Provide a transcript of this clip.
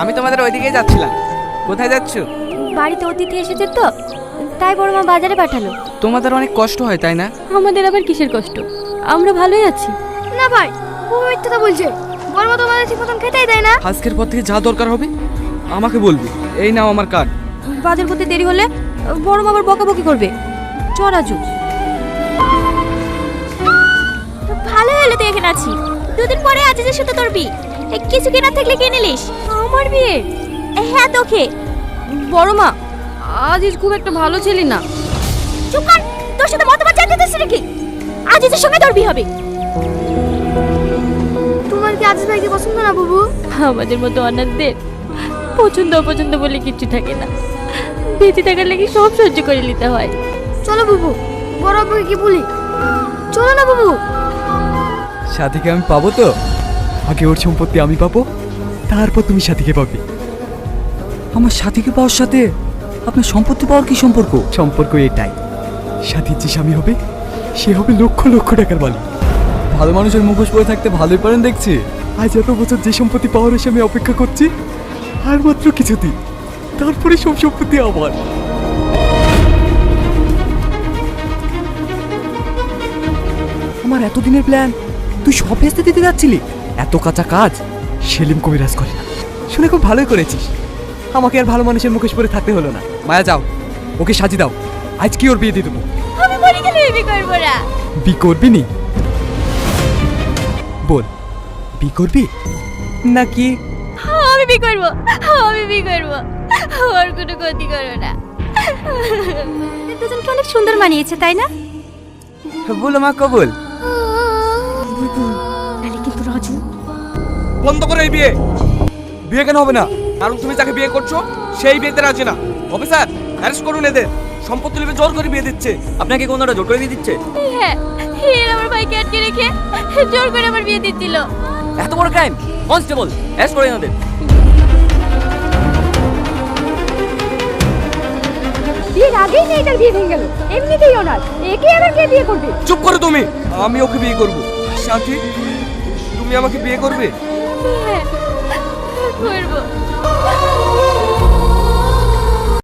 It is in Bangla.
আমি তোমাদের ওইদিকেই যাচ্ছিলাম। কোথায় যাচ্ছ? বাড়িতে অতিথি এসেছে তো, তাই বড় মা বাজারে পাঠালো। তোমাদের অনেক কষ্ট হয় তাই না? আমাদের আবার কিসের কষ্ট, আমরা ভালোই আছি। না ভাই, ও মিথ্যা বলছে। বড় মা তোমাদের ঠিক মতন খেতেই দেয় না। আজকের পর থেকে যা দরকার হবে আমাকে বলবি। এই নাও আমার কার্ড। বাজার করতে দেরি হলে বড় মা আবার বকাবকি করবে। চল রাজু। ভালো হলো তুই এখানে আছি। দুদিন পরে আজিজের সাথে তোর বিয়ে। কিছু কেনার থাকলে কিনে নিস। আমার বিয়ে? হ্যাঁ তোকে। বড় মা, আজিজ খুব একটা ভালো ছেলে না। চুপ কর, তোর সাথে মতবাদ চাইতেছিস নাকি? আজিজের সঙ্গে তোর বিয়ে হবে। তোমার কি আজিজ ভাইকে পছন্দ না বাবু? আমাদের মতো অনাথদের পছন্দ অপছন্দ বলে কিছু থাকে না। বেঁচে থাকার লাগি সব সহ্য করে নিতে হয়। চলো বাবু, বড় আব্বুকে কি বলি? চলো না বাবু। সাথীকে আমি পাবো তো? আগে ওর সম্পত্তি আমি পাবো, তারপর তুমি সাথীকে পাবে। আমার সাথীকে পাওয়ার সাথে আপনার সম্পত্তি পাওয়ার কি সম্পর্ক? সম্পর্ক এটাই, সাথীর যে স্বামী হবে সে হবে লক্ষ লক্ষ টাকার মালিক। ভালো মানুষের মুখোশ পরে থাকতে ভালোই পারেন দেখছি। আজ এত বছর যে সম্পত্তি পাওয়ার এসে আমি অপেক্ষা করছি, আর মাত্র কিছুদিন, তারপরে সব সম্পত্তি আমার। আমার এতদিনের প্ল্যান তুই সব ভেস্তে দিতে যাচ্ছিলি? এত কাঁচা কাজ সেলিম কবিরাজ করে না। শুনে খুব ভালোই করেছিস। আমাকে আর ভালো মানুষের মুখোশ পরে থাকতে হলো না। মায়া যাও, ওকে সাজিয়ে দাও। আজ কি ওর বিয়ে দিয়ে দেবো। আমি বলি কেন বিয়ে করবো না? বি করবি নি? বল, বি করবি নাকি? আমি বিয়ে করবো, আমি বিয়ে করবো। আর কোনো ক্ষতি করো না। দুজনকে অনেক সুন্দর মানিয়েছে তাই না? বলো মা, কবুল। তাহলে কিন্তু রাজু। বন্ধ করো এই বিয়ে। বিয়ে কেন হবে না? কারণ তুমি যাকে বিয়ে করছো সেই বিয়েতে রাজি না। অফিসার, অ্যারেস্ট করুন এদের। সম্পত্তি নেবে জোর করে বিয়ে দিচ্ছে। আপনাকে কোনটা জোর করে বিয়ে দিচ্ছে? হ্যাঁ, এর আমার ভাইকে আটকে রেখে জোর করে আমার বিয়ে দিচ্ছিল। এত বড় ক্রাইম! কনস্টেবল, অ্যারেস্ট করে এদের। বিয়ের আগেই মেয়েটার বিয়ে ভেঙে গেল। এমনিতেই অনাথ, একে আবার কে বিয়ে করবে? চুপ করো তুমি। আমি ওকে বিয়ে করব। সাথী, তুমি আমাকে বিয়ে করবে? হ্যাঁ, করবো।